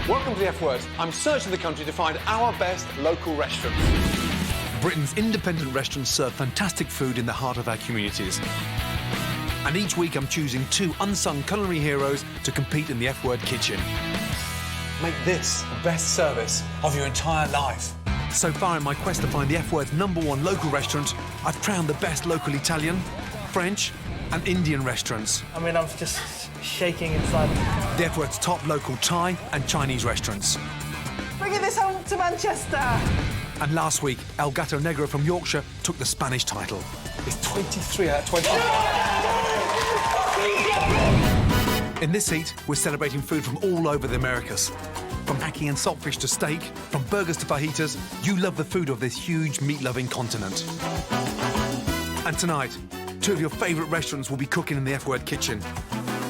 Welcome to the F Word. I'm searching the country to find our best local restaurants. Britain's independent restaurants serve fantastic food in the heart of our communities. And each week I'm choosing 2 unsung culinary heroes to compete in the F Word kitchen. Make this the best service of your entire life. So far in my quest to find the F Word's #1 local restaurant, I've crowned the best local Italian, French and Indian restaurants. I mean, I'm just shaking inside. The F Word's top local Thai and Chinese restaurants. Bringing this home to Manchester. And last week, El Gato Negro from Yorkshire took the Spanish title. It's 23 out of 20. In this heat, we're celebrating food from all over the Americas. From ackee and saltfish to steak, from burgers to fajitas, you love the food of this huge meat-loving continent. And tonight, 2 of your favourite restaurants will be cooking in the F Word kitchen.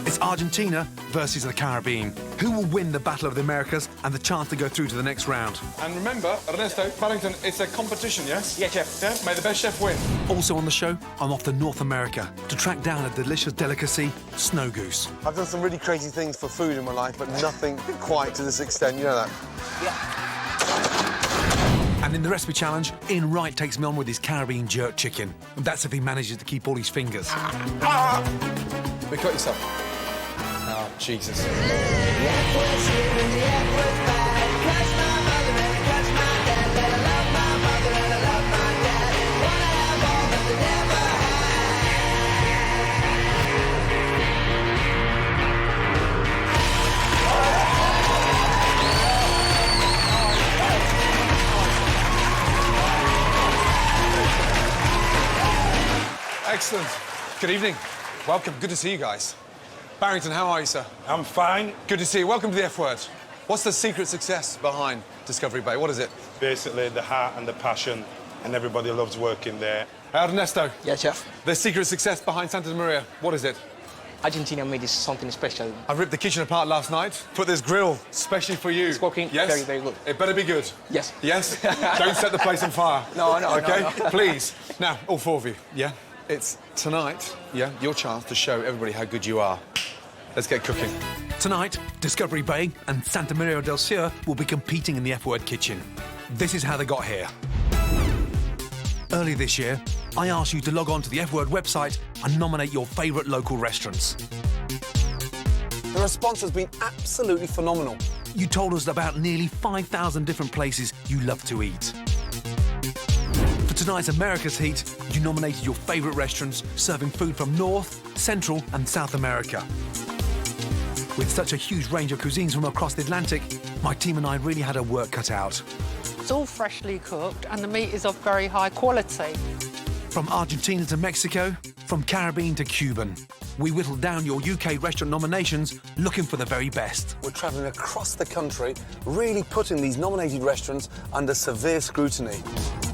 It's Argentina versus the Caribbean. Who will win the Battle of the Americas and the chance to go through to the next round? And remember, Ernesto, Paddington, it's a competition, yes? Yeah, chef. Yeah, may the best chef win. Also on the show, I'm off to North America to track down a delicious delicacy, snow goose. I've done some really crazy things for food in my life, but nothing quite to this extent, you know that? Yeah. And in the recipe challenge, Ian Wright takes me on with his Caribbean jerk chicken. And that's if he manages to keep all his fingers. But cut yourself. Oh, Jesus. Excellent. Good evening. Welcome. Good to see you guys. Barrington, how are you, sir? I'm fine. Good to see you. Welcome to the F Word. What's the secret success behind Discovery Bay? What is it? Basically, the heart and the passion, and everybody loves working there. Ernesto. Yeah, chef. The secret success behind Santa Maria, what is it? Argentina made this something special. I ripped the kitchen apart last night. Put this grill specially for you. It's working very, very good. It better be good. Yes. Yes? Don't set the place on fire. No, OK? no. Please. Now, all 4 of you, yeah? It's tonight, yeah, your chance to show everybody how good you are. Let's get cooking. Tonight, Discovery Bay and Santa Maria del Sur will be competing in the F Word kitchen. This is how they got here. Earlier this year, I asked you to log on to the F Word website and nominate your favourite local restaurants. The response has been absolutely phenomenal. You told us about nearly 5,000 different places you love to eat. For tonight's America's Heat, you nominated your favourite restaurants serving food from North, Central and South America. With such a huge range of cuisines from across the Atlantic, my team and I really had our work cut out. It's all freshly cooked and the meat is of very high quality. From Argentina to Mexico, from Caribbean to Cuban, we whittled down your UK restaurant nominations looking for the very best. We're travelling across the country, really putting these nominated restaurants under severe scrutiny.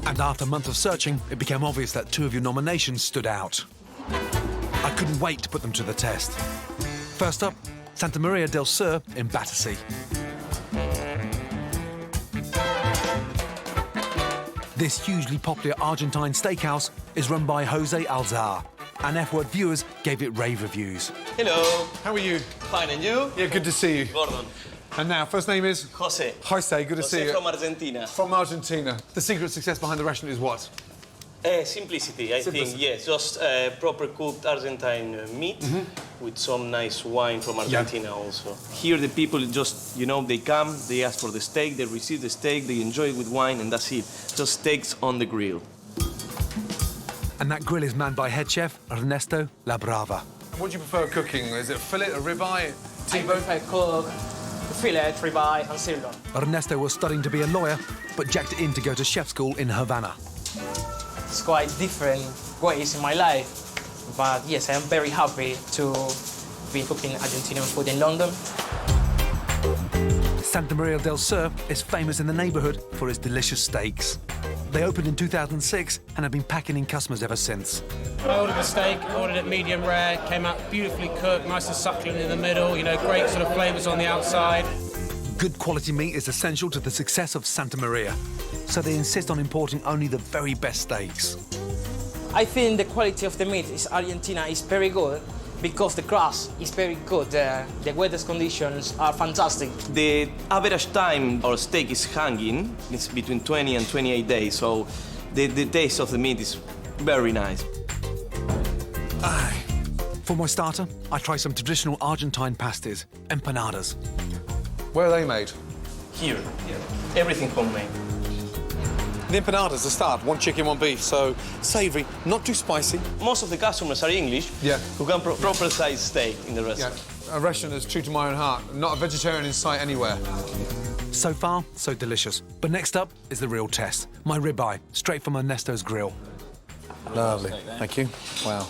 And after a month of searching, it became obvious that 2 of your nominations stood out. I couldn't wait to put them to the test. First up, Santa Maria del Sur in Battersea. This hugely popular Argentine steakhouse is run by Jose Alzar, and F Word viewers gave it rave reviews. Hello. How are you? Fine, and you? Yeah, good to see you. Gordon. And now, first name is? Jose. Jose, good to see you. From Argentina. From Argentina. The secret success behind the restaurant is what? Simplicity, I think, yes. Just proper cooked Argentine meat with some nice wine from Argentina also. Here the people just, you know, they come, they ask for the steak, they receive the steak, they enjoy it with wine, and that's it. Just steaks on the grill. And that grill is manned by head chef Ernesto La Brava. What do you prefer cooking? Is it a fillet, a ribeye, I T-bone? prefer cook fillet, ribeye and sirloin. Ernesto was studying to be a lawyer, but jacked it in to go to chef school in Havana. It's quite different ways in my life. But yes, I am very happy to be cooking Argentinian food in London. Santa Maria del Sur is famous in the neighbourhood for its delicious steaks. They opened in 2006 and have been packing in customers ever since. I ordered the steak, ordered it medium rare, came out beautifully cooked, nice and succulent in the middle, you know, great sort of flavours on the outside. Good quality meat is essential to the success of Santa Maria, so they insist on importing only the very best steaks. I think the quality of the meat in Argentina is very good because the grass is very good. The weather conditions are fantastic. The average time our steak is hanging is between 20 and 28 days, so the taste of the meat is very nice. For my starter, I try some traditional Argentine pasties, empanadas. Where are they made? Here, everything homemade. The empanadas, the start, one chicken, one beef, so savoury, not too spicy. Most of the customers are English, Yeah. who can proper size steak in the Yeah, restaurant. a restaurant that's true to my own heart. Not a vegetarian in sight anywhere. So far, so delicious. But next up is the real test. My ribeye, straight from Ernesto's grill. Lovely, thank you. Wow.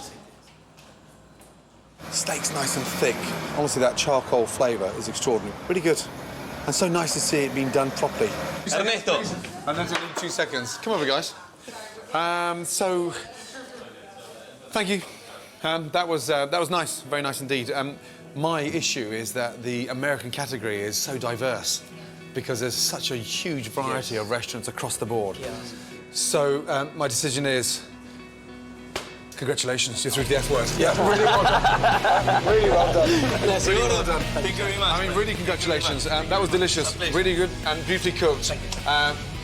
Steak's nice and thick. Honestly, that charcoal flavour is extraordinary. Really good. And so nice to see it being done properly. Ernesto. And then in 2 seconds. Come over, guys. Thank you. That was nice, very nice indeed. My issue is that the American category is so diverse because there's such a huge variety of restaurants across the board. Yeah. So my decision is, congratulations, you're through to the F word. Yeah, really well done. Really well done. Really well done. Thank you very much. I mean, really congratulations. That was delicious, really good and beautifully cooked.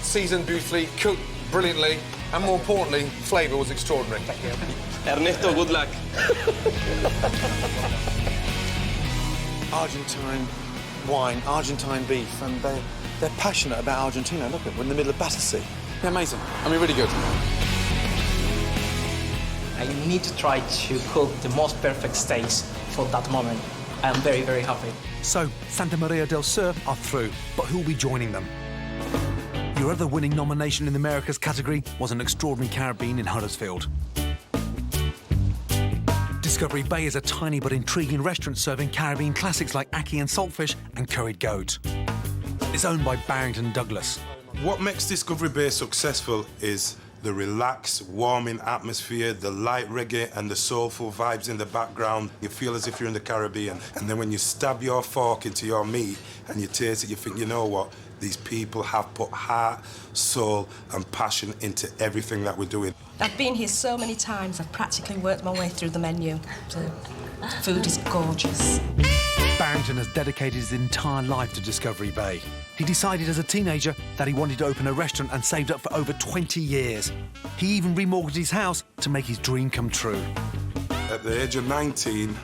Seasoned beautifully, cooked brilliantly, and more importantly, flavour was extraordinary. Thank you. Ernesto, good luck. Argentine wine, Argentine beef, and they're passionate about Argentina. Look, we're in the middle of Battersea. They're amazing. I mean, really good. I need to try to cook the most perfect steaks for that moment. I'm very, very happy. So, Santa Maria del Sur are through, but who'll be joining them? Your other winning nomination in the Americas category was An Extraordinary Caribbean in Huddersfield. Discovery Bay is a tiny but intriguing restaurant serving Caribbean classics like ackee and saltfish and curried goat. It's owned by Barrington Douglas. What makes Discovery Bay successful is the relaxed, warming atmosphere, the light reggae and the soulful vibes in the background. You feel as if you're in the Caribbean. And then when you stab your fork into your meat and you taste it, you think, you know what? These people have put heart, soul and passion into everything that we're doing. I've been here so many times, I've practically worked my way through the menu. The food is gorgeous. Barrington has dedicated his entire life to Discovery Bay. He decided as a teenager that he wanted to open a restaurant and saved up for over 20 years. He even remortgaged his house to make his dream come true. At the age of 19,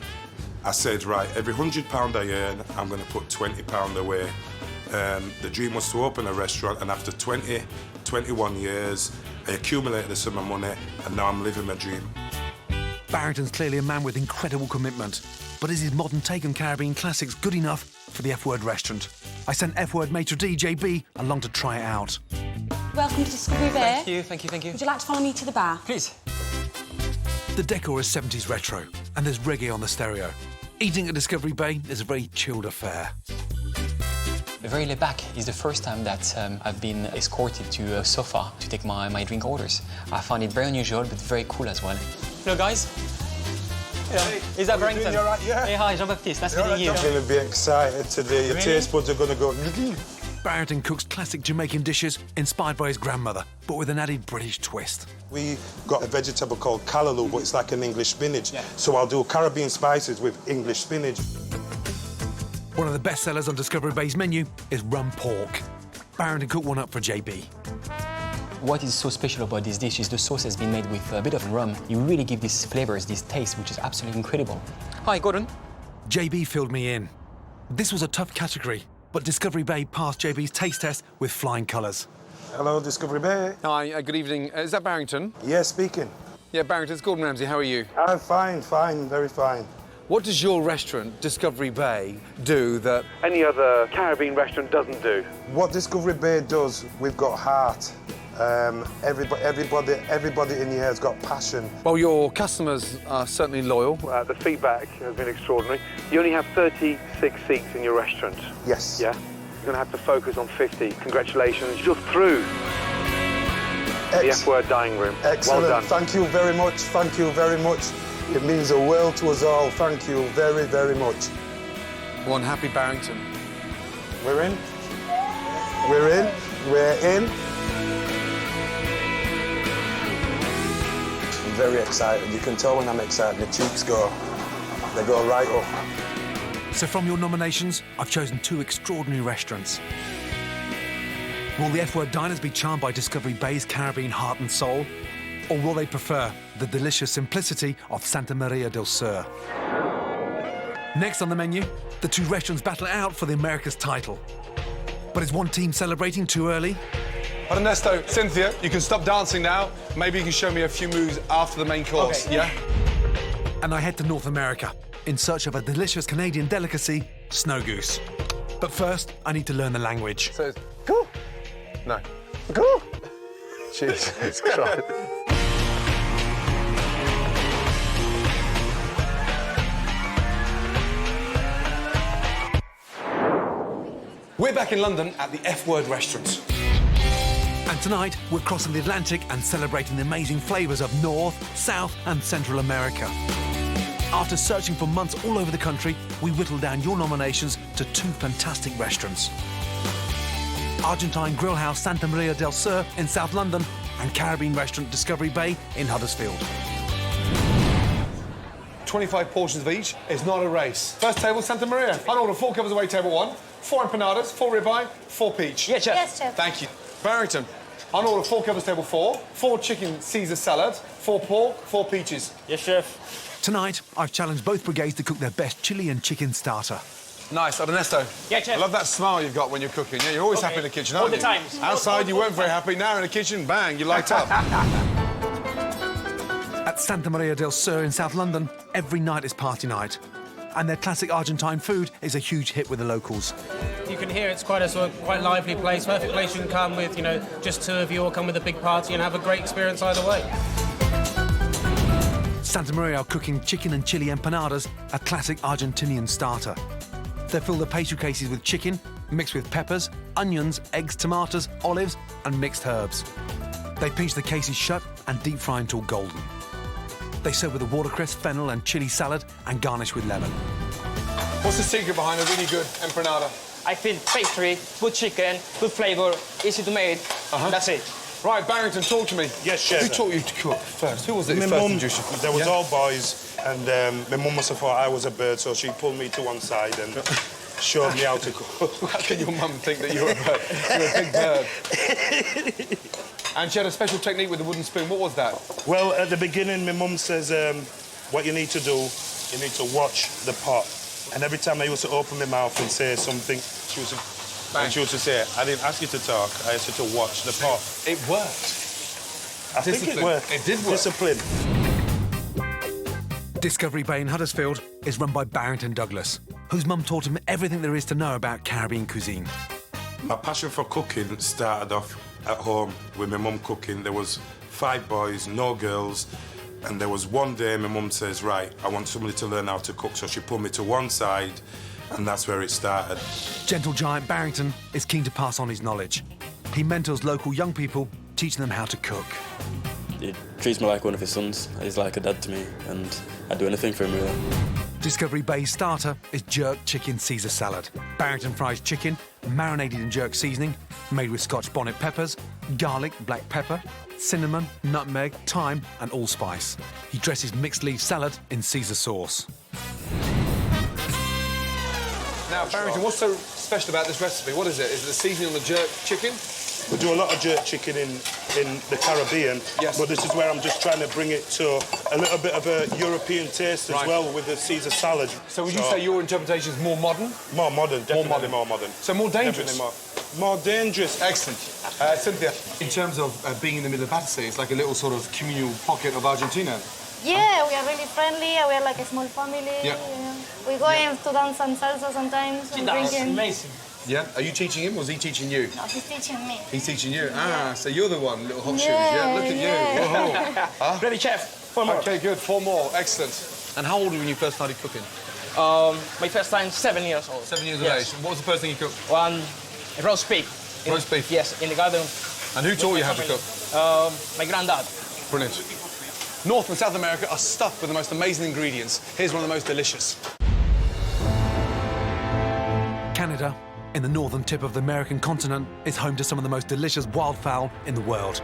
I said, right, every £100 I earn, I'm going to put £20 away. The dream was to open a restaurant, and after 21 years, I accumulated a sum of money, and now I'm living my dream. Barrington's clearly a man with incredible commitment. But is his modern take on Caribbean classics good enough for the F-Word restaurant? I sent F-Word maitre d' JB along to try it out. Welcome to Discovery Bay. Thank you. Would you like to follow me to the bar? Please. The decor is 70s retro, and there's reggae on the stereo. Eating at Discovery Bay is a very chilled affair. Very laid back. It's the first time that I've been escorted to a sofa to take my drink orders. I found it very unusual, but very cool as well. Hello, guys. Yeah. Hey, is that Barrington? You all right? Yeah. Hey, hi, Jean-Baptiste. Nice meeting you. I'm going to be excited today. Your taste buds are going to go... Barrington cooks classic Jamaican dishes inspired by his grandmother, but with an added British twist. We got a vegetable called callaloo, but it's like an English spinach. Yeah. So I'll do Caribbean spices with English spinach. One of the best sellers on Discovery Bay's menu is rum pork. Barrington cooked one up for JB. What is so special about this dish is the sauce has been made with a bit of rum. You really give these flavors, this taste, which is absolutely incredible. Hi, Gordon. JB filled me in. This was a tough category, but Discovery Bay passed JB's taste test with flying colours. Hello, Discovery Bay. Hi, good evening. Is that Barrington? Yes, speaking. Yeah, Barrington, it's Gordon Ramsay. How are you? I'm fine, very fine. What does your restaurant, Discovery Bay, do that any other Caribbean restaurant doesn't do? What Discovery Bay does, we've got heart. Everybody in here has got passion. Well, your customers are certainly loyal. The feedback has been extraordinary. You only have 36 seats in your restaurant. Yes. Yeah? You're going to have to focus on 50. Congratulations, you're through the F-Word dining room. Excellent. Well done. Thank you very much. Thank you very much. It means the world to us all. Thank you very, very much. One happy Barrington. We're in. We're in. We're in. I'm very excited. You can tell when I'm excited. My cheeks go. They go right up. So from your nominations, I've chosen 2 extraordinary restaurants. Will the F-word diners be charmed by Discovery Bay's Caribbean heart and soul? Or will they prefer the delicious simplicity of Santa Maria del Sur? Next on the menu, the 2 restaurants battle it out for the America's title. But is one team celebrating too early? Ernesto, Cynthia, you can stop dancing now. Maybe you can show me a few moves after the main course, yeah? And I head to North America in search of a delicious Canadian delicacy, snow goose. But first, I need to learn the language. So it's cool. No. Cool. Jesus Christ. We're back in London at the F-word restaurant. And tonight, we're crossing the Atlantic and celebrating the amazing flavours of North, South and Central America. After searching for months all over the country, we whittled down your nominations to 2 fantastic restaurants. Argentine grill house Santa Maria del Sur in South London and Caribbean restaurant Discovery Bay in Huddersfield. 25 portions of each. It's not a race. First table, Santa Maria. I'll order 4 covers away, table 1. 4 empanadas, 4 ribeye, 4 peach. Yes, chef. Yes, chef. Thank you. Barrington, I'll order 4 covers, table 4. 4 chicken Caesar salad, 4 pork, 4 peaches. Yes, chef. Tonight, I've challenged both brigades to cook their best chili and chicken starter. Nice. Ernesto. Yeah, chef. I love that smile you've got when you're cooking. Yeah, you're always happy in the kitchen, aren't All the you? time. Outside, you weren't very happy. Now in the kitchen, bang, you light up. At Santa Maria del Sur in South London, every night is party night. And their classic Argentine food is a huge hit with the locals. You can hear it's quite a sort of quite lively place. Perfect place you can come with, just 2 of you, or come with a big party and have a great experience either way. Santa Maria are cooking chicken and chili empanadas, a classic Argentinian starter. They fill the pastry cases with chicken, mixed with peppers, onions, eggs, tomatoes, olives, and mixed herbs. They pinch the cases shut and deep fry until golden. They serve with a watercress, fennel, and chili salad, and garnish with lemon. What's the secret behind a really good empanada? I think pastry, good chicken, good flavour, easy to make. That's it. Right, Barrington, talk to me. Yes, chef. Who taught you to cook first? Who was it My first mum, introduced you? there was Yeah? all boys, and my mum must have thought I was a bird, so she pulled me to one side and showed me how to cook. How can your mum think that you're a bird? You're a big bird. And she had a special technique with the wooden spoon. What was that? Well, at the beginning, my mum says, what you need to do, you need to watch the pot. And every time I used to open my mouth and say something, she used to say, I didn't ask you to talk, I asked you to watch the pot. It worked. I think it worked. It did work. Discipline. Discovery Bay in Huddersfield is run by Barrington Douglas, whose mum taught him everything there is to know about Caribbean cuisine. My passion for cooking started off at home with my mum cooking. There was 5 boys, no girls, and there was one day my mum says, right, I want somebody to learn how to cook, so she put me to one side, and that's where it started. Gentle giant Barrington is keen to pass on his knowledge. He mentors local young people, teaching them how to cook. He treats me like one of his sons. He's like a dad to me, and I'd do anything for him, really. Discovery Bay's starter is jerk chicken Caesar salad. Barrington fries chicken, marinated in jerk seasoning, made with Scotch bonnet peppers, garlic, black pepper, cinnamon, nutmeg, thyme and allspice. He dresses mixed leaf salad in Caesar sauce. Now, Barrington, what's so special about this recipe? What is it? Is it the seasoning on the jerk chicken? We do a lot of jerk chicken in the Caribbean, yes, but this is where I'm just trying to bring it to a little bit of a European taste as well with the Caesar salad. So would you say your interpretation is more modern? More modern, definitely more modern. So more dangerous? More dangerous. Excellent. Cynthia, in terms of being in the middle of Battersea, it's like a little sort of communal pocket of Argentina. Yeah, we are really friendly. We are like a small family. Yeah. We go in to dance and salsa sometimes and drinking. Amazing. Yeah? Are you teaching him or is he teaching you? No, he's teaching me. He's teaching you? Ah, so you're the one, little hot shoes. Yeah, Yeah, look at you. Whoa. Huh? Ready, chef. 4 more. OK, good. 4 more. Excellent. And how old were you when you first started cooking? My first time, 7 years old. 7 years of age. What was the first thing you cooked? One roast pig. Roast beef? Yes, in the garden. And who taught you how to cook? My granddad. Brilliant. North and South America are stuffed with the most amazing ingredients. Here's one of the most delicious. Canada, in the northern tip of the American continent, is home to some of the most delicious wildfowl in the world.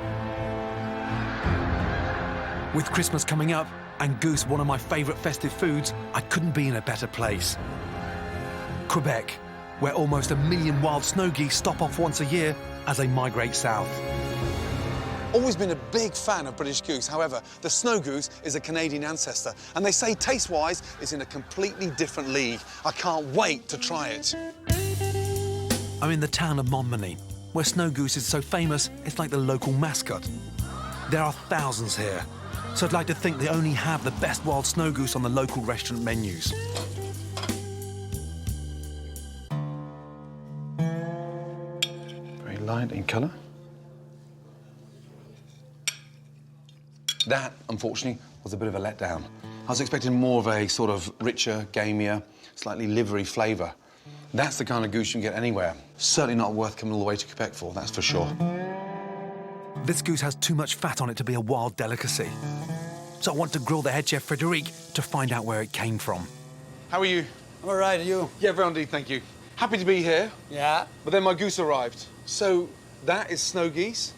With Christmas coming up and goose one of my favourite festive foods, I couldn't be in a better place. Quebec, where almost 1 million wild snow geese stop off once a year as they migrate south. Always been a big fan of British goose. However, the snow goose is a Canadian ancestor, and they say taste-wise it's in a completely different league. I can't wait to try it. I'm in the town of Montmagny, where snow goose is so famous it's like the local mascot. There are thousands here, so I'd like to think they only have the best wild snow goose on the local restaurant menus. Very light in colour. That, unfortunately, was a bit of a letdown. I was expecting more of a sort of richer, gamier, slightly livery flavour. That's the kind of goose you can get anywhere. Certainly not worth coming all the way to Quebec for, that's for sure. This goose has too much fat on it to be a wild delicacy. So I want to grill the head chef, Frederic, to find out where it came from. How are you? I'm all right, are you? Yeah, very indeed, thank you. Happy to be here. Yeah. But then my goose arrived. So that is snow geese?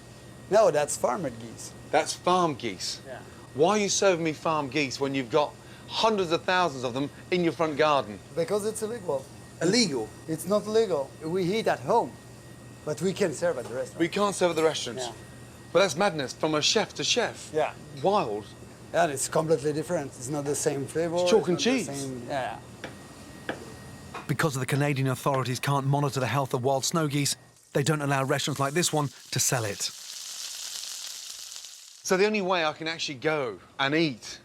No, that's farmer geese. That's farm geese? Yeah. Why are you serving me farm geese when you've got hundreds of thousands of them in your front garden? Because it's illegal. Illegal? It's not legal. We eat at home, but we can serve at the restaurant. We can't serve at the restaurants? Yeah. But that's madness, from a chef to chef. Yeah. Wild. And it's completely different. It's not the same flavor. It's chalk and not the cheese. same- Yeah. Because the Canadian authorities can't monitor the health of wild snow geese, they don't allow restaurants like this one to sell it. So the only way I can actually go and eat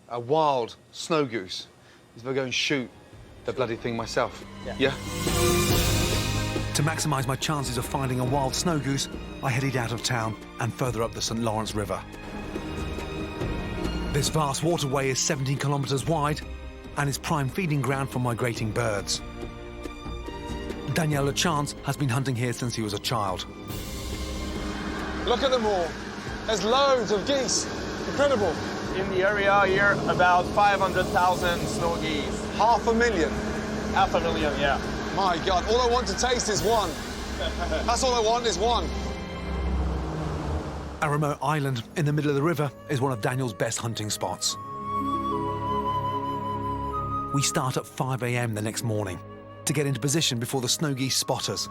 a wild snow goose is if I go and shoot the bloody thing myself. Yeah? To maximise my chances of finding a wild snow goose, I headed out of town and further up the St Lawrence River. This vast waterway is 17 kilometres wide and is prime feeding ground for migrating birds. Daniel Lachance has been hunting here since he was a child. Look at them all. There's loads of geese. Incredible. In the area here, about 500,000 snow geese. 500,000. 500,000, yeah. My God, all I want to taste is one. That's all I want is one. A remote island in the middle of the river is one of Daniel's best hunting spots. We start at 5 a.m. the next morning to get into position before the snow geese spot us,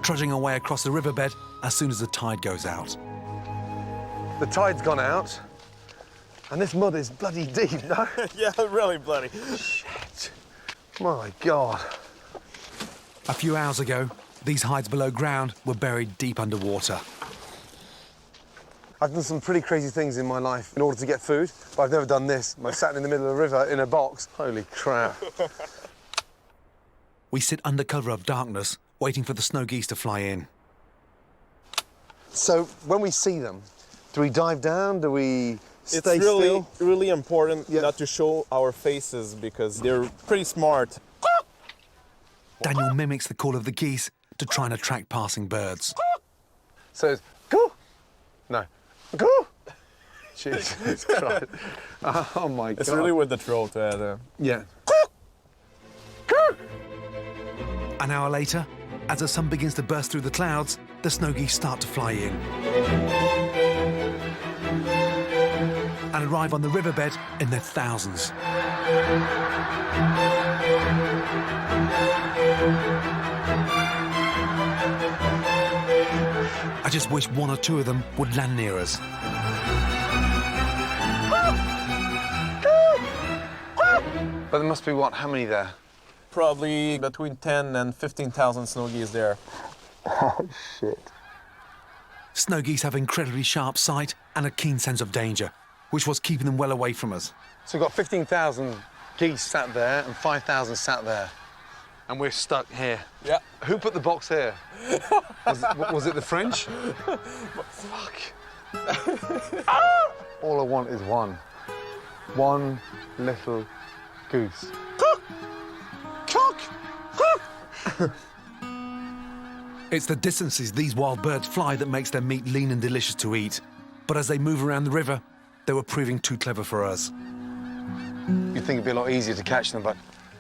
trudging our way across the riverbed as soon as the tide goes out. The tide's gone out, and this mud is bloody deep, no? Yeah, really bloody. Shit. My God. A few hours ago, these hides below ground were buried deep underwater. I've done some pretty crazy things in my life in order to get food, but I've never done this. I sat in the middle of the river in a box. Holy crap. We sit under cover of darkness, waiting for the snow geese to fly in. So when we see them, do we dive down? Do we stay It's really, still? really important not to show our faces because they're pretty smart. Daniel mimics the call of the geese to try and attract passing birds. So it's go. No. Go. Jesus Christ. Oh my God. It's really with the throat. Yeah. An hour later, as the sun begins to burst through the clouds, the snow geese start to fly in and arrive on the riverbed in their thousands. I just wish one or two of them would land near us. But there must be, what, how many there? Probably between 10 and 15,000 snow geese there. Oh, shit. Snow geese have incredibly sharp sight and a keen sense of danger, which was keeping them well away from us. So we've got 15,000 geese sat there and 5,000 sat there. And we're stuck here. Yeah. Who put the box here? Was it the French? Fuck. All I want is one. One little goose. Cook! Cook! Cook! It's the distances these wild birds fly that makes their meat lean and delicious to eat. But as they move around the river, they were proving too clever for us. You'd think it'd be a lot easier to catch them, but...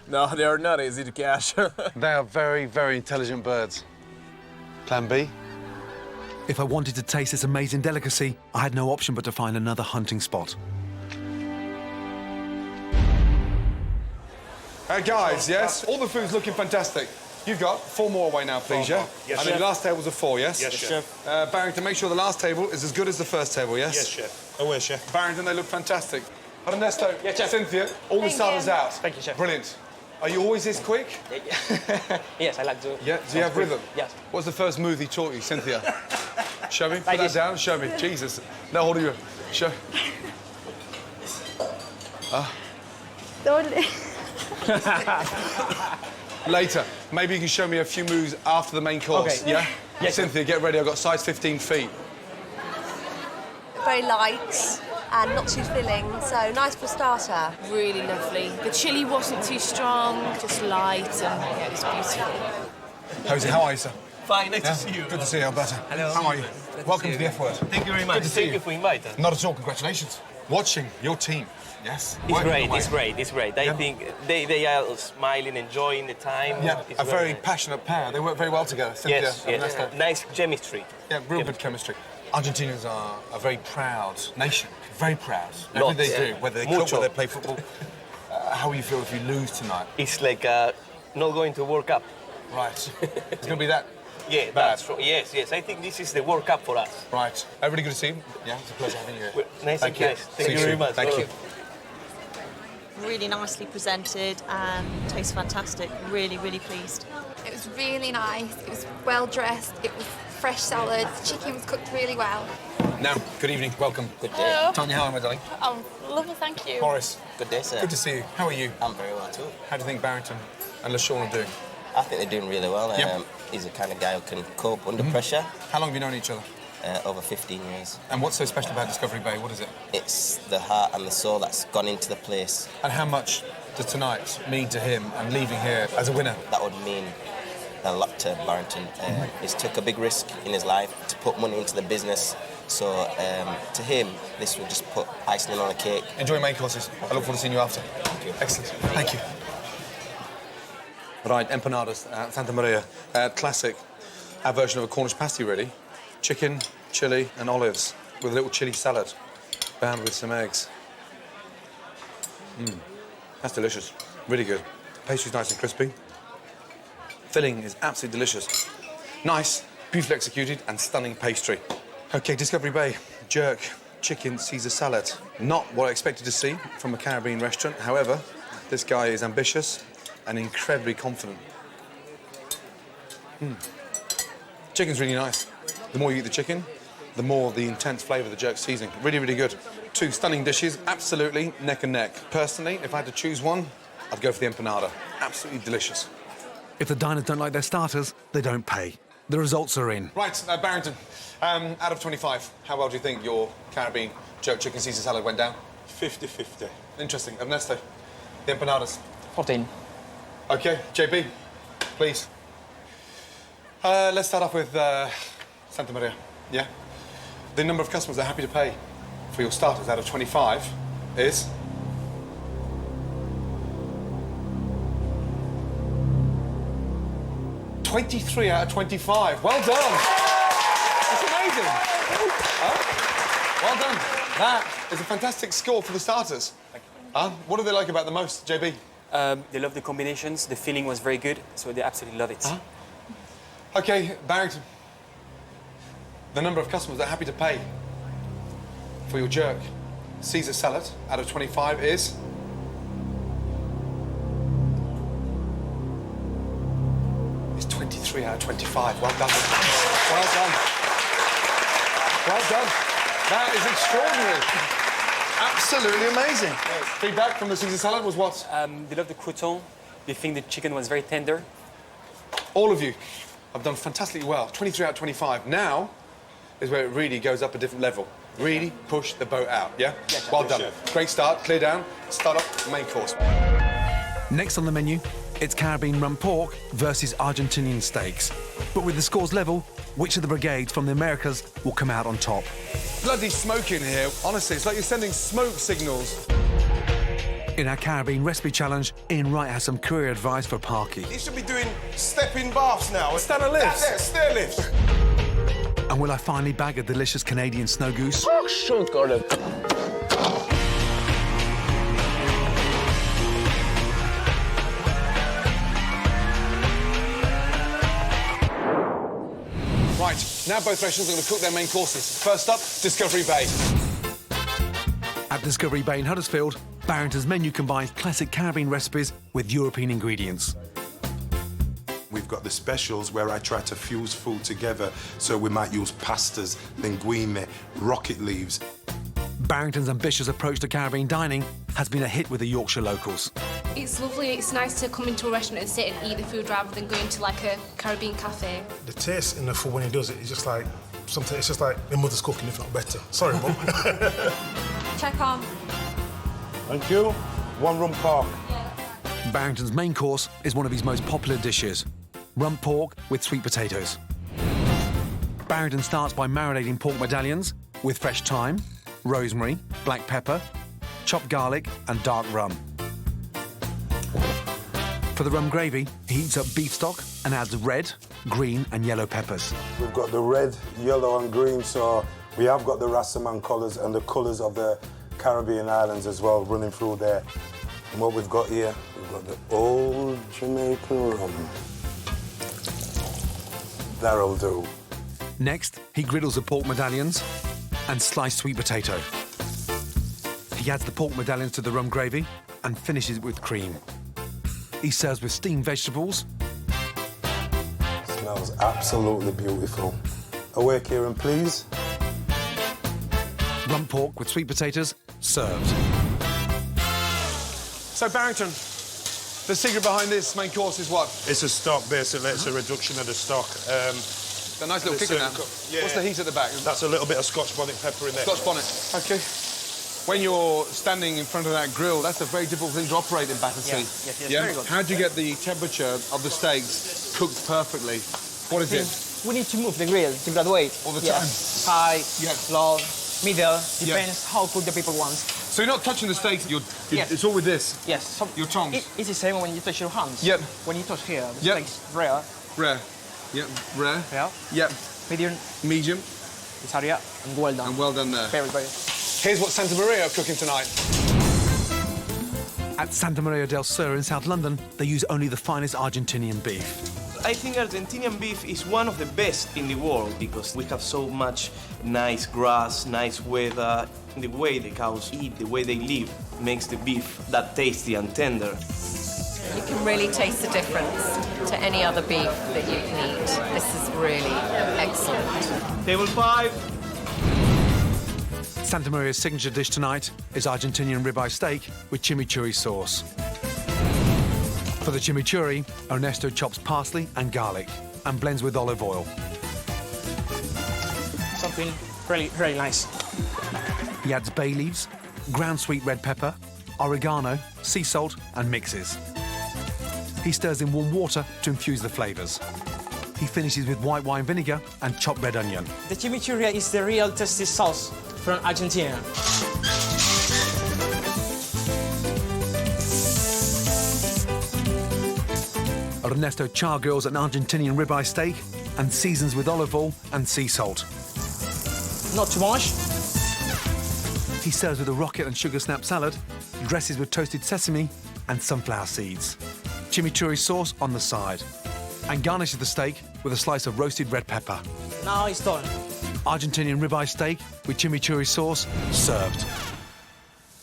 No, they are not easy to catch. They are very, very intelligent birds. Plan B? If I wanted to taste this amazing delicacy, I had no option but to find another hunting spot. Guys, yes? All the food's looking fantastic. You've got 4 more away now, please, yeah? Yes, and the chef. last table's a 4, yes? Yes, chef. Barrington, make sure the last table is as good as the first table, yes? Yes, chef. Away, chef. Barrington, they look fantastic. Ernesto, Yes, chef. Cynthia, all the starters out. Thank you, chef. Brilliant. Are you always this quick? Yes, I like to. Yeah, do you have rhythm? Yes. What's the first move he taught you, Cynthia? Show me, put Like that this. down, show me. Jesus. No, hold of you. Show. Later. Maybe you can show me a few moves after the main course, Okay. yeah? Yes. Cynthia, get ready. I've got size 15 feet. Very light and not too filling, so nice for a starter. Really lovely. The chilli wasn't too strong, just light, and yeah, it was beautiful. Jose, how are you, sir? Fine, nice Yeah? to see you. Good to see you, Alberto. Hello. How are you? Welcome to the F Word. Thank you very much. Good to see Thank you. you for inviting us. Not at all. Congratulations. Watching your team. Yes. It's Working great, away. it's great, it's great. I think they are smiling, enjoying the time. Yeah, It's a very nice. passionate pair. They work very well together. Cynthia Yes, and yes. Ernesto. Nice chemistry. Yeah, real good chemistry. Argentinians are a very proud nation. Very proud. Everything Lots, they yeah. do, whether they cook, Mucho. whether they play football. How will you feel if you lose tonight? It's like not going to World Cup. Right. It's going to be that. Yeah, that's true. Yes, yes. I think this is the World Cup for us. Right. Everybody good to see you? Yeah, it's a pleasure having you here. Nice Thank and you. nice. Thank See you soon. very much. Thank you. Really nicely presented and tastes fantastic. Really, really pleased. It was really nice. It was well dressed. It was fresh salad. The chicken was cooked really well. Now, good evening. Welcome. Good day. Hello. Tanya, how am I, darling? Oh, lovely, thank you. Boris. Good day, sir. Good to see you. How are you? I'm very well too. How do you think Barrington and LaShawn are doing? I think they're doing really well. Yeah. He's the kind of guy who can cope under pressure. How long have you known each other? Over 15 years. And what's so special about Discovery Bay? What is it? It's the heart and the soul that's gone into the place. And how much does tonight mean to him and leaving here as a winner? That would mean a lot to Barrington. He's took a big risk in his life to put money into the business. So to him, this would just put icing on a cake. Enjoy main courses. I look forward to seeing you after. Thank you. Excellent. Thank you. Right, empanadas, Santa Maria. Classic. Our version of a Cornish pasty, really. Chicken, chilli and olives with a little chilli salad bound with some eggs. That's delicious. Really good. Pastry's nice and crispy. Filling is absolutely delicious. Nice, beautifully executed and stunning pastry. OK, Discovery Bay. Jerk, chicken, Caesar salad. Not what I expected to see from a Caribbean restaurant. However, this guy is ambitious and incredibly confident. Chicken's really nice. The more you eat the chicken, the more the intense flavour of the jerk seasoning. Really, really good. 2 stunning dishes, absolutely neck and neck. Personally, if I had to choose one, I'd go for the empanada. Absolutely delicious. If the diners don't like their starters, they don't pay. The results are in. Right, Barrington, out of 25, how well do you think your Caribbean jerk chicken Caesar salad went down? 50-50. Interesting. Ernesto, the empanadas? 14. OK, JB, please. Let's start off with Santa Maria, yeah? The number of customers that are happy to pay for your starters out of 25 is... ...23 out of 25. Well done. That's amazing. Well done. That is a fantastic score for the starters. What do they like about the most, JB? They love the combinations. The feeling was very good, so they absolutely love it. OK, Barrington. The number of customers that are happy to pay for your jerk Caesar salad out of 25 is... It's 23 out of 25. Well done. Well done. Well done. That is extraordinary. Absolutely amazing. Feedback from the Caesar salad was what? They love the crouton. They think the chicken was very tender. All of you have done fantastically well. 23 out of 25. Now is where it really goes up a different level. Really push the boat out, yeah? Well done. Great start. Clear down. Start up main course. Next on the menu, it's Caribbean rump pork versus Argentinian steaks. But with the scores level, which of the brigades from the Americas will come out on top? Bloody smoke in here. Honestly, it's like you're sending smoke signals. In our Caribbean recipe challenge, Ian Wright has some career advice for Parky. You should be doing step-in baths now. Stair lifts. That's it, stair lifts. And will I finally bag a delicious Canadian snow goose? Oh, sure, Gordon. Right, now both restaurants are going to cook their main courses. First up, Discovery Bay. At Discovery Bay in Huddersfield, Barrington's menu combines classic Caribbean recipes with European ingredients. We've got the specials where I try to fuse food together, so we might use pastas, linguine, rocket leaves. Barrington's ambitious approach to Caribbean dining has been a hit with the Yorkshire locals. It's lovely, it's nice to come into a restaurant and sit and eat the food rather than going to like a Caribbean cafe. The taste in the food when he does it is just like something. It's just like my mother's cooking, if not better. Sorry, Mum. Check on. Thank you. One rum pork. Barrington's main course is one of his most popular dishes, rump pork with sweet potatoes. Barrington starts by marinating pork medallions with fresh thyme, rosemary, black pepper, chopped garlic and dark rum. For the rum gravy, he heats up beef stock and adds red, green and yellow peppers. We've got the red, yellow and green, so we have got the Rastaman colours and the colours of the Caribbean islands as well running through there. And what we've got here, we've got the old Jamaican rum. That'll do. Next, he griddles the pork medallions and sliced sweet potato. He adds the pork medallions to the rum gravy and finishes it with cream. He serves with steamed vegetables. Smells absolutely beautiful. Away, Kieran, please. Rump pork with sweet potatoes, served. So, Barrington, the secret behind this main course is what? It's a stock, basically. It's a reduction of the stock. A nice little kick in that. Yeah. What's the heat at the back? That's a little bit of Scotch bonnet pepper in there. Scotch bonnet. OK. When you're standing in front of that grill, that's a very difficult thing to operate in Battersea. Yes, Yeah? very good. How do you get the temperature of the steaks cooked perfectly? What is it? We need to move the grill to graduate. All the time? High, Yes. low, middle, depends how cook the people want. So you're not touching the steaks, Yes. It's all with this? Yes. So your tongs? It's the same when you touch your hands. Yep. When you touch here, the Yep. steak's rare. Rare. Yep. Rare. Yeah. Yep. Medium. Medium. It's area and well done. And well done there. Very, very. Here's what Santa Maria are cooking tonight. At Santa Maria del Sur in South London, they use only the finest Argentinian beef. I think Argentinian beef is one of the best in the world because we have so much nice grass, nice weather. The way the cows eat, the way they live, makes the beef that tasty and tender. You can really taste the difference to any other beef that you can eat. This is really excellent. Table 5. Santa Maria's signature dish tonight is Argentinian ribeye steak with chimichurri sauce. For the chimichurri, Ernesto chops parsley and garlic and blends with olive oil. Something really, really nice. He adds bay leaves, ground sweet red pepper, oregano, sea salt and mixes. He stirs in warm water to infuse the flavours. He finishes with white wine vinegar and chopped red onion. The chimichurri is the real tasty sauce from Argentina. Ernesto char grills an Argentinian ribeye steak and seasons with olive oil and sea salt. Not too much. He serves with a rocket and sugar snap salad, dresses with toasted sesame and sunflower seeds. Chimichurri sauce on the side, and garnishes the steak with a slice of roasted red pepper. Now it's done. Argentinian ribeye steak with chimichurri sauce, served.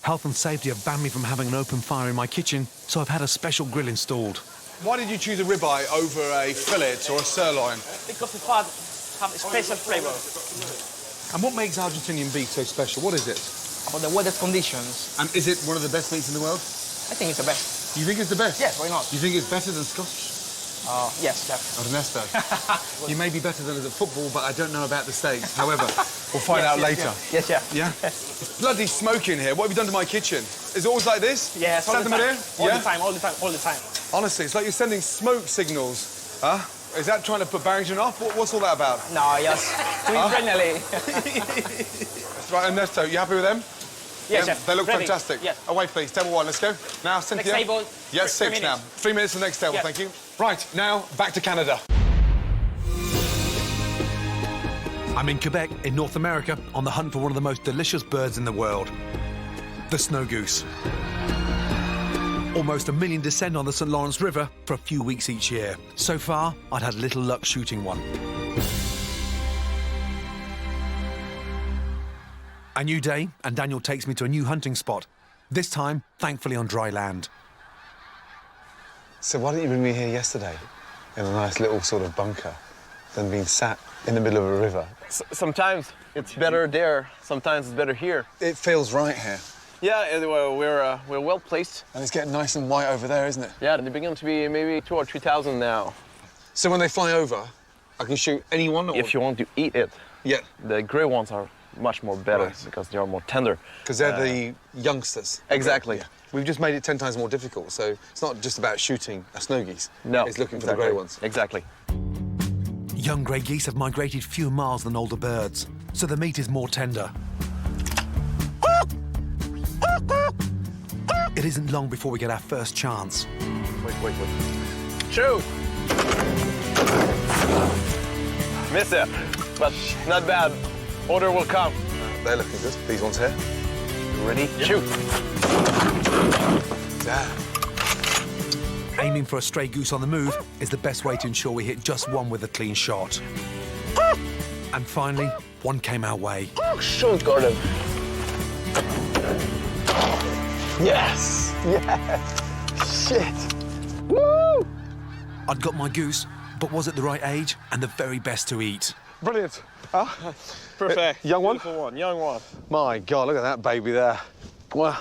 Health and safety have banned me from having an open fire in my kitchen, so I've had a special grill installed. Why did you choose a ribeye over a fillet or a sirloin? Because the fat have a special flavour. And what makes Argentinian beef so special? What is it? About the weather conditions. And is it one of the best meats in the world? I think it's the best. You think it's the best? Yes, why not? You think it's better than Scotch? Yes, definitely. Ernesto, you may be better than us at football, but I don't know about the steaks. However, we'll find out later. Yes, yeah. Yeah? It's bloody smoky in here. What have you done to my kitchen? Is it always like this? Yes, all Santa the time. Maria? All Yeah? the time, all the time, all the time. Honestly, it's like you're sending smoke signals. Huh? Is that trying to put Barrington off? What's all that about? No, yes. To be friendly. That's right, Ernesto, you happy with them? Yes, Yeah, chef. they look Ready. fantastic. Yes. Away, please. Table 1, let's go. Now, Cynthia. Next table. Yes, 3 6 now. minutes. 3 minutes to the next table, Yes. thank you. Right, now, back to Canada. I'm in Quebec, in North America, on the hunt for one of the most delicious birds in the world, the snow goose. Almost 1 million descend on the St. Lawrence River for a few weeks each year. So far, I'd had little luck shooting one. A new day, and Daniel takes me to a new hunting spot. This time, thankfully on dry land. So why didn't you bring me here yesterday in a nice little sort of bunker than being sat in the middle of a river? Sometimes it's better there, sometimes it's better here. It feels right here. Yeah, we're well placed. And it's getting nice and white over there, isn't it? Yeah, they begin to be maybe 2,000 or 3,000 now. So when they fly over, I can shoot any one? Or... If you want to eat it. Yeah. The grey ones are much more better because they are more tender. Because they're the youngsters. Exactly. Yeah. We've just made it 10 times more difficult, so it's not just about shooting a snow geese. No. It's looking for the grey ones. Exactly. Young grey geese have migrated fewer miles than older birds, so the meat is more tender. It isn't long before we get our first chance. Wait. Shoot! Miss it, but not bad. Order will come. They're looking good. These ones here. Ready? Yep. Shoot! Yeah. Aiming for a stray goose on the move is the best way to ensure we hit just one with a clean shot. And finally, one came our way. Shoot, Gordon. Yes! Yes! Shit! Woo! I'd got my goose, but was it the right age and the very best to eat? Brilliant. Huh? Perfect. Young one? Beautiful one, young one. My God, look at that baby there. Wow.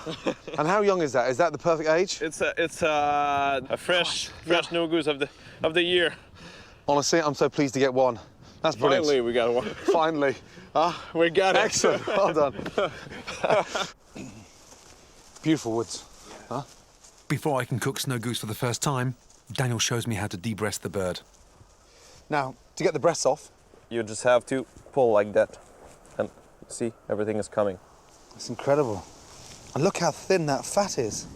And how young is that? Is that the perfect age? It's a fresh no goose of the year. Honestly, I'm so pleased to get one. That's brilliant. Finally, we got one. Finally. We got it. Excellent. Well done. Beautiful woods. Huh? Before I can cook snow goose for the first time, Daniel shows me how to de-breast the bird. Now, to get the breasts off, you just have to pull like that. And see, everything is coming. That's incredible. And look how thin that fat is.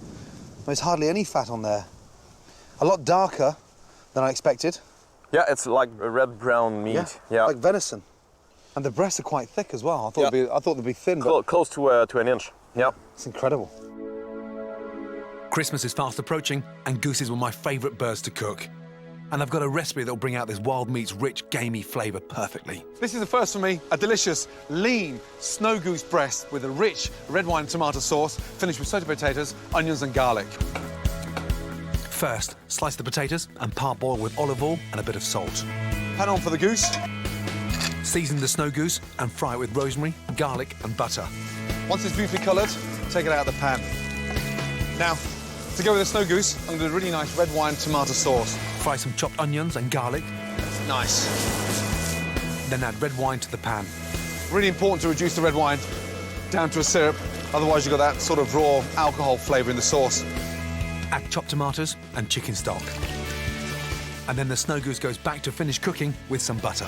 There's hardly any fat on there. A lot darker than I expected. Yeah, it's like a red-brown meat. Yeah. Like venison. And the breasts are quite thick as well. I thought they'd be thin. Close to an inch. Yeah. It's incredible. Christmas is fast approaching, and gooses were my favourite birds to cook. And I've got a recipe that'll bring out this wild meat's rich, gamey flavour perfectly. This is the first for me, a delicious, lean snow goose breast with a rich red wine tomato sauce, finished with sauteed potatoes, onions and garlic. First, slice the potatoes and parboil with olive oil and a bit of salt. Pan on for the goose. Season the snow goose and fry it with rosemary, garlic and butter. Once it's beautifully coloured, take it out of the pan. Now, to go with the snow goose, I'm going to do a really nice red wine tomato sauce. Fry some chopped onions and garlic. Nice. Then add red wine to the pan. Really important to reduce the red wine down to a syrup, otherwise you've got that sort of raw alcohol flavour in the sauce. Add chopped tomatoes and chicken stock. And then the snow goose goes back to finish cooking with some butter.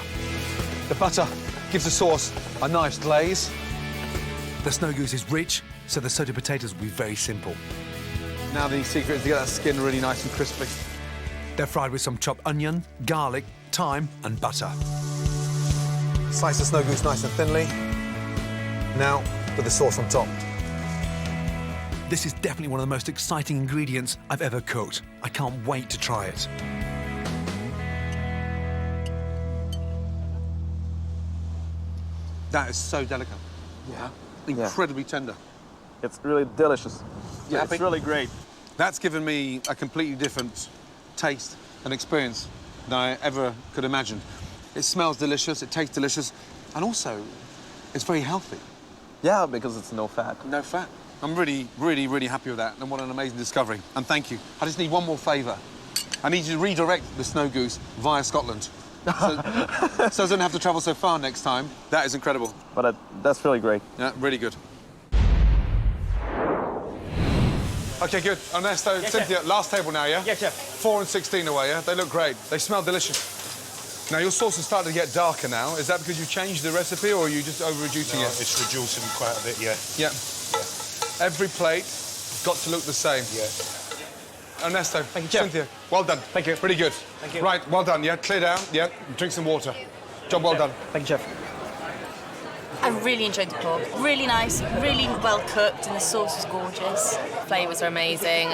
The butter gives the sauce a nice glaze. The snow goose is rich, so the sauteed potatoes will be very simple. Now the secret is to get that skin really nice and crispy. They're fried with some chopped onion, garlic, thyme and butter. Slice the snow goose nice and thinly. Now, with the sauce on top. This is definitely one of the most exciting ingredients I've ever cooked. I can't wait to try it. That is so delicate. Yeah. Incredibly tender. It's really delicious. Yeah, it's really great. That's given me a completely different taste and experience than I ever could imagine. It smells delicious, it tastes delicious, and also, it's very healthy. Yeah, because it's no fat. No fat. I'm really, really, really happy with that, and what an amazing discovery. And thank you. I just need one more favour. I need you to redirect the snow goose via Scotland. So it doesn't have to travel so far next time. That is incredible. But that's really great. Yeah, really good. OK, good. Ernesto, Yes, Cynthia, chef. last table now, yeah? Yes, chef. 4 and 16 away, yeah? They look great. They smell delicious. Now, your sauce is starting to get darker now. Is that because you changed the recipe, or are you just over-reducing it? It's reducing quite a bit, yeah. Yeah. Every plate got to look the same. Yeah. Ernesto, Thank you, Chef. Cynthia, well done. Thank you. Pretty good. Thank you. Right, well done, yeah? Clear down, yeah? Drink some water. Job well done. Thank you, Chef. I really enjoyed the pork. Really nice, really well cooked, and the sauce was gorgeous. Flavours are amazing,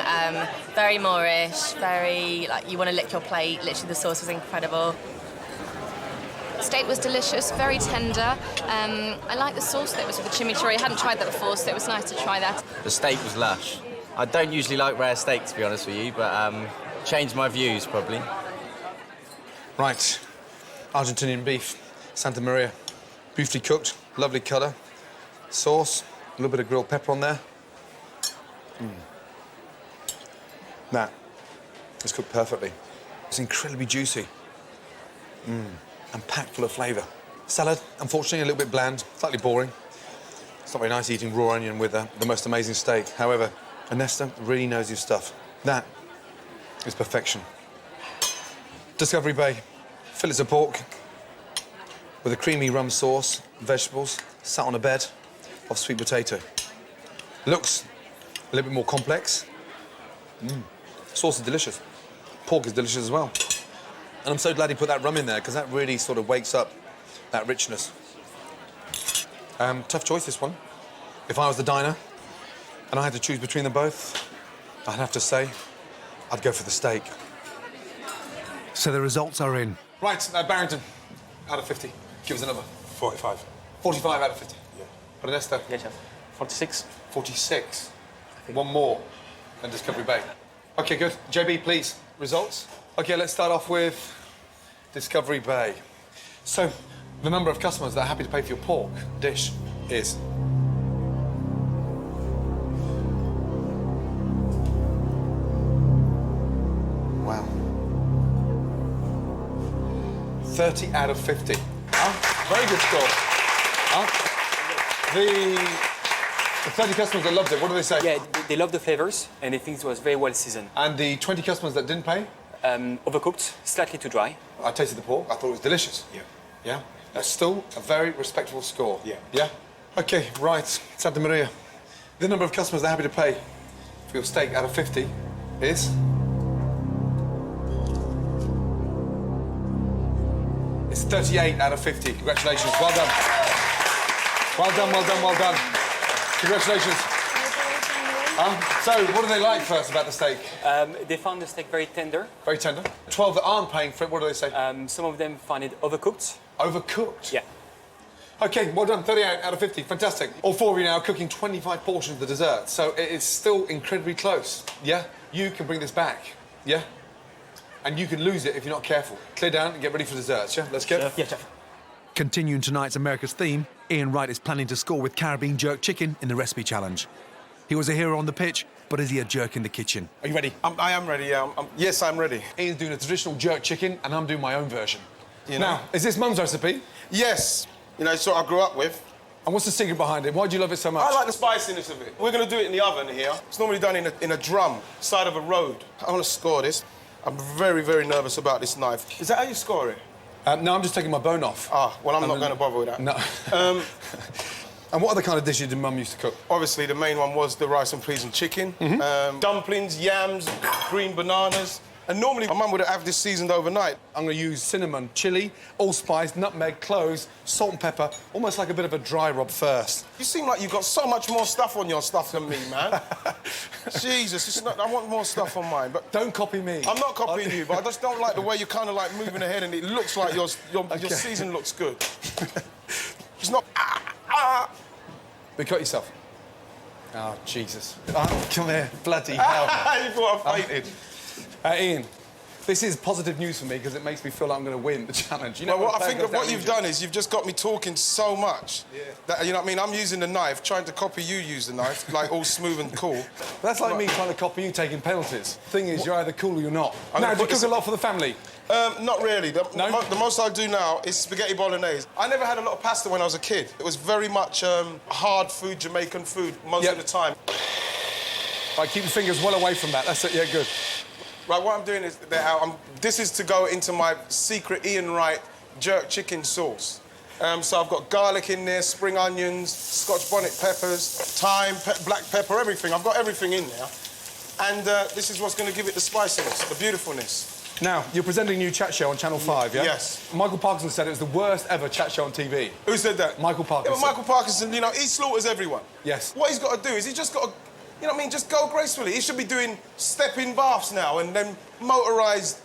very Moorish, very, like, you want to lick your plate. Literally, the sauce was incredible. Steak was delicious, very tender. I like the sauce that was with the chimichurri. I hadn't tried that before, so it was nice to try that. The steak was lush. I don't usually like rare steak, to be honest with you, but changed my views, probably. Right. Argentinian beef, Santa Maria. Beautifully cooked, lovely colour. Sauce, a little bit of grilled pepper on there. That is cooked perfectly. It's incredibly juicy. And packed full of flavour. Salad, unfortunately, a little bit bland, slightly boring. It's not very nice eating raw onion with the most amazing steak. However, Ernesto really knows his stuff. That is perfection. Discovery Bay, fillets of pork with a creamy rum sauce, vegetables, sat on a bed of sweet potato. Looks a little bit more complex. Sauce is delicious. Pork is delicious as well. And I'm so glad he put that rum in there, because that really sort of wakes up that richness. Tough choice, this one. If I was the diner and I had to choose between them both, I'd have to say I'd go for the steak. So the results are in. Right, Barrington, out of 50. Give us a number. 45. 45 out of 50? Yeah. Ernesto? Yes, chef. 46. 46. One more than Discovery Bay. OK, good. JB, please, results? OK, let's start off with Discovery Bay. So, the number of customers that are happy to pay for your pork dish is... Wow. 30 out of 50. Very good score. The 30 customers that loved it, what do they say? Yeah, they love the flavors and they think it was very well seasoned. And the 20 customers that didn't pay? Overcooked, slightly too dry. I tasted the pork, I thought it was delicious. Yeah. Yeah? That's still a very respectable score. Yeah. Yeah? OK, right, Santa Maria. The number of customers that are happy to pay for your steak out of 50 is... It's 38 out of 50. Congratulations. Well done. Well done, well done, well done. Congratulations. So, what do they like first about the steak? They found the steak very tender. Very tender. 12 that aren't paying for it, what do they say? Some of them find it overcooked. Overcooked? Yeah. OK, well done. 38 out of 50. Fantastic. All four of you now are cooking 25 portions of the dessert, so it's still incredibly close. Yeah? You can bring this back. Yeah? And you can lose it if you're not careful. Clear down and get ready for desserts, yeah? Let's go. Chef. Yeah, chef. Continuing tonight's America's theme, Ian Wright is planning to score with Caribbean jerk chicken in the recipe challenge. He was a hero on the pitch, but is he a jerk in the kitchen? Are you ready? I am ready, yeah. Yes, I'm ready. Ian's doing a traditional jerk chicken, and I'm doing my own version. You know? Now, is this Mum's recipe? Yes. You know, it's what I grew up with. And what's the secret behind it? Why do you love it so much? I like the spiciness of it. We're going to do it in the oven here. It's normally done in a drum, side of a road. I want to score this. I'm very, very nervous about this knife. Is that how you score it? No, I'm just taking my bone off. Ah, well, I'm not going to bother with that. No. And what other kind of dishes did Mum used to cook? Obviously, the main one was the rice and peas and chicken. Dumplings, yams, green bananas. And normally, my mum would have this seasoned overnight. I'm going to use cinnamon, chilli, allspice, nutmeg, cloves, salt and pepper, almost like a bit of a dry rub first. You seem like you've got so much more stuff on your stuff than me, man. Jesus, it's not, I want more stuff on mine, but... Don't copy me. I'm not copying you, but I just don't like the way you're kind of like moving ahead and it looks like your season looks good. It's not... But cut yourself. Oh, Jesus. Oh, come here. Bloody hell. You thought I fainted. Ian, this is positive news for me because it makes me feel like I'm going to win the challenge. You know, well, I think that what you've done is you've just got me talking so much. Yeah. That, you know what I mean? I'm using the knife, trying to copy you use the knife, like all smooth and cool. That's like me trying to copy you taking penalties. Thing is, you're either cool or you're not. Now, do you cook a lot for the family? Not really. The most I do now is spaghetti bolognese. I never had a lot of pasta when I was a kid. It was very much hard food, Jamaican food, most of the time. Right, keep your fingers well away from that. That's it, yeah, good. Right, what I'm doing is this is to go into my secret Ian Wright jerk chicken sauce. So I've got garlic in there, spring onions, Scotch bonnet peppers, thyme, black pepper, everything. I've got everything in there. And this is what's going to give it the spiciness, the beautifulness. Now, you're presenting a new chat show on Channel 5, yeah? Yes. Michael Parkinson said it was the worst ever chat show on TV. Who said that? Michael Parkinson. Yeah, but Michael Parkinson, you know, he slaughters everyone. Yes. What he's got to do is he's just got to You know what I mean? Just go gracefully. He should be doing step-in baths now and then motorised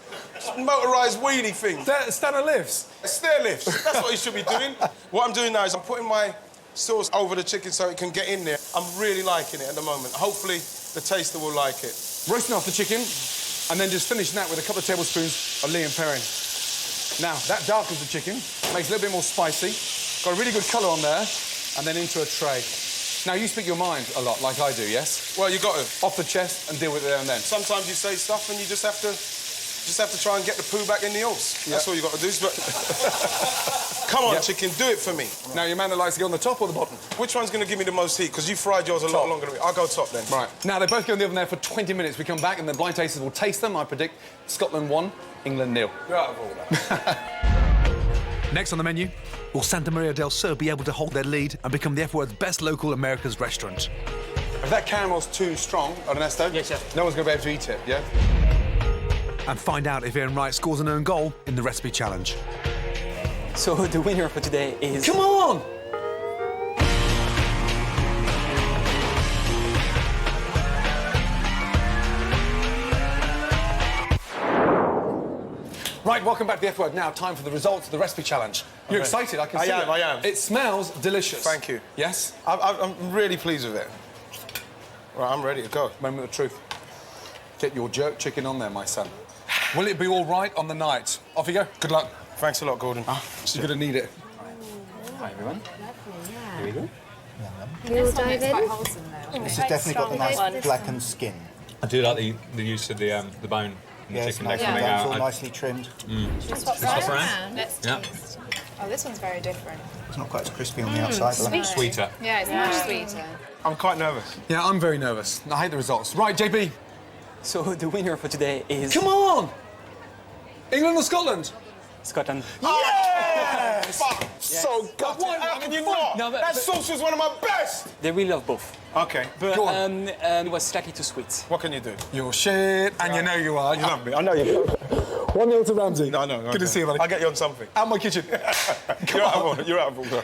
wheelie things. Stair lifts? Stair lifts. That's what he should be doing. What I'm doing now is I'm putting my sauce over the chicken so it can get in there. I'm really liking it at the moment. Hopefully, the taster will like it. Roasting off the chicken, and then just finishing that with a couple of tablespoons of Liam Perrin. Now, that darkens the chicken, makes it a little bit more spicy. Got a really good colour on there, and then into a tray. Now, you speak your mind a lot, like I do, yes? Well, you got to. Off the chest and deal with it there and then. Sometimes you say stuff and you just have to try and get the poo back in the horse. That's all you got to do. But come on, chicken, do it for me. Now, your man that likes to go on the top or the bottom? Which one's going to give me the most heat? Because you fried yours a lot longer than me. I'll go top then. Right. Now, they both go in the oven there for 20 minutes. We come back and the blind tasters will taste them. I predict Scotland 1, England 0. You're out of order. Next on the menu, will Santa Maria del Sur be able to hold their lead and become the F-word's best local America's restaurant? If that caramel's too strong, Ernesto, yes, chef, no one's going to be able to eat it, yeah? And find out if Ian Wright scores an own goal in the recipe challenge. So the winner for today is... Come on! Right, welcome back to the F-word. Now, time for the results of the recipe challenge. You're excited, I can see it. I am. It smells delicious. Thank you. Yes? I'm really pleased with it. Right, I'm ready to go. Moment of truth. Get your jerk chicken on there, my son. Will it be all right on the night? Off you go. Good luck. Thanks a lot, Gordon. You're going to need it. Hi, everyone. Here we go. We'll dive in. This has definitely got the nice blackened skin. I do like the use of the bone and the chicken nice coming out. out. All nicely trimmed. Should we swap around? Let's taste. Oh, this one's very different. It's not quite as crispy on the outside. Sweet. Sweeter. Yeah, it's much sweeter. I'm quite nervous. Yeah, I'm very nervous. I hate the results. Right, JB. So the winner for today is... Come on! England or Scotland? Scotland. Yes! Fuck! Yes. So gutted. How can you not? No, that sauce was one of my best! They really love both. OK, But go on. it was slightly too sweet. What can you do? You're shit, and you know you are. You love me. I know you. 1-0 to Ramsay. No, no. Good to see you, buddy. I'll get you on something. Out my kitchen. You're out of order. You're out of order.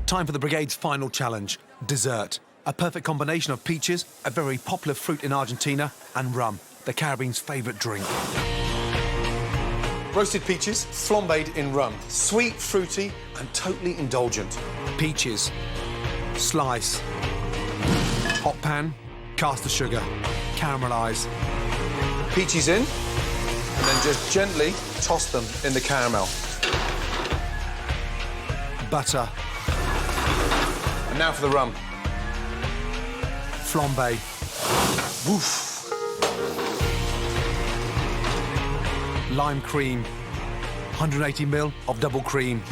Time for the brigade's final challenge, dessert. A perfect combination of peaches, a very popular fruit in Argentina, and rum, the Caribbean's favourite drink. Roasted peaches, flambéed in rum. Sweet, fruity, and totally indulgent. Peaches, slice, hot pan, caster sugar, caramelise. Peaches in, and then just gently toss them in the caramel. Butter. And now for the rum. Flambe. Woof. Lime cream. 180ml of double cream.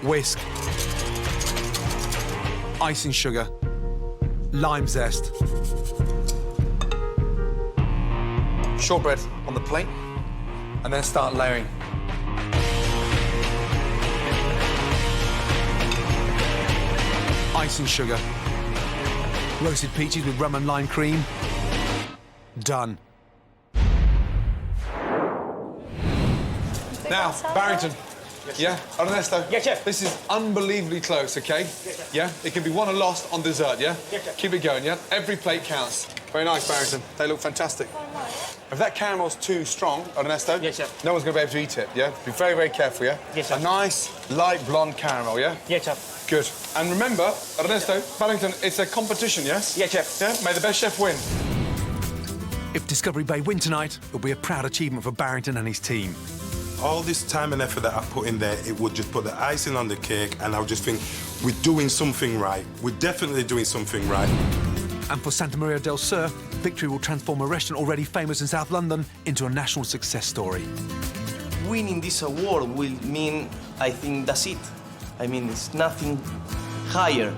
Whisk. Icing sugar. Lime zest. Shortbread on the plate, and then start layering. Icing sugar. Roasted peaches with rum and lime cream. Done. Now, Barrington. Yeah, Ernesto. Yeah, chef. This is unbelievably close, OK? Yeah? It can be won or lost on dessert, yeah? Keep it going, yeah? Every plate counts. Very nice, Barrington. They look fantastic. If that caramel's too strong, Ernesto, no one's going to be able to eat it, yeah? Be very, very careful, yeah? Yes, chef. A nice, light blonde caramel, yeah? Yes, chef. Good. And remember, Ernesto, Barrington, it's a competition, yes? Yes, chef. Yeah? May the best chef win. If Discovery Bay win tonight, it'll be a proud achievement for Barrington and his team. All this time and effort that I put in there, it would just put the icing on the cake, and I would just think, we're doing something right. We're definitely doing something right. And for Santa Maria del Sur, victory will transform a restaurant already famous in South London into a national success story. Winning this award will mean, I think, that's it. I mean, it's nothing higher.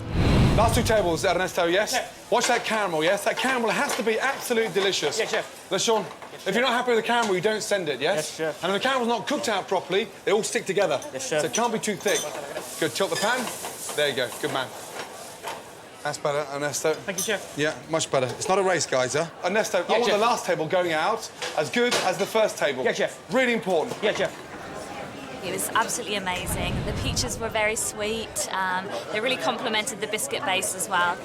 Last two tables, Ernesto, yes? Watch that caramel, yes? That caramel has to be absolutely delicious. Yes, chef. LeSean, if you're not happy with the caramel, you don't send it, yes? Yes, chef. And if the caramel's not cooked out properly, they all stick together. Yes, chef. So it can't be too thick. Good, tilt the pan. There you go, good man. That's better, Ernesto. Thank you, chef. Yeah, much better. It's not a race, guys, huh? Ernesto, I want chef. the last table going out as good as the first table. Yes, chef. Really important. Yes, chef. It was absolutely amazing. The peaches were very sweet. They really complemented the biscuit base as well.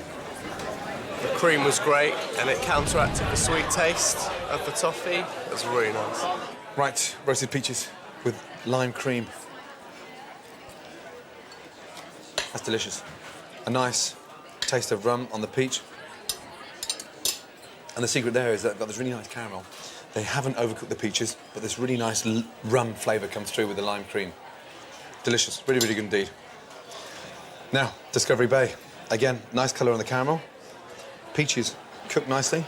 The cream was great, and it counteracted the sweet taste of the toffee. It was really nice. Right, roasted peaches with lime cream. That's delicious. A nice taste of rum on the peach. And the secret there is that they've got this really nice caramel. They haven't overcooked the peaches, but this really nice rum flavour comes through with the lime cream. Delicious, really, really good indeed. Now, Discovery Bay. Again, nice colour on the caramel. Peaches cooked nicely.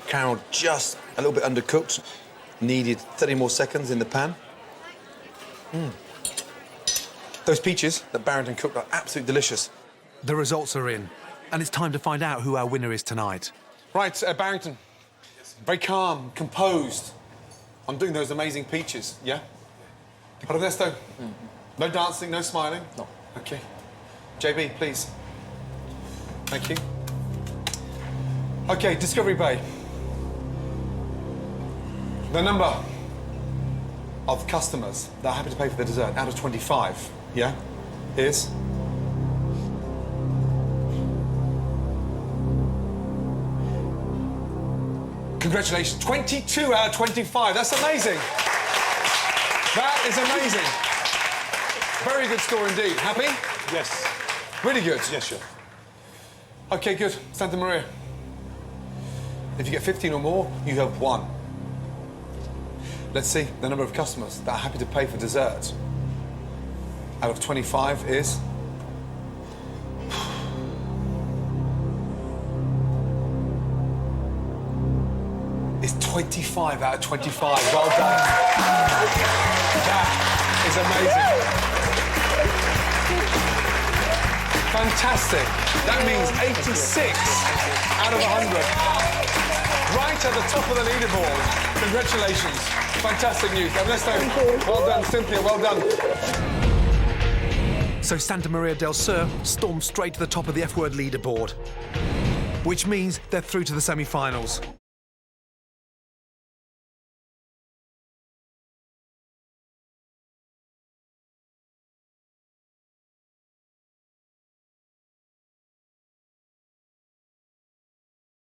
Caramel just a little bit undercooked. Needed 30 more seconds in the pan. Those peaches that Barrington cooked are absolutely delicious. The results are in, and it's time to find out who our winner is tonight. Right, Barrington. Very calm, composed. I'm doing those amazing peaches, yeah? Ernesto, no dancing, no smiling? No. OK. JB, please. Thank you. OK, Discovery Bay. The number of customers that are happy to pay for the dessert out of 25, yeah, is... Congratulations, 22 out of 25. That's amazing. That is amazing. Very good score indeed. Happy? Yes. Really good? Yes, sure. OK, good. Santa Maria. If you get 15 or more, you have won. Let's see the number of customers that are happy to pay for dessert out of 25 is... It's 25 out of 25. Well done. That is amazing. Fantastic. That means 86 out of 100. Right at the top of the leaderboard. Congratulations. Fantastic news. Ernesto, well done. Cynthia, well done. So Santa Maria del Sur stormed straight to the top of the F-word leaderboard, which means they're through to the semi-finals.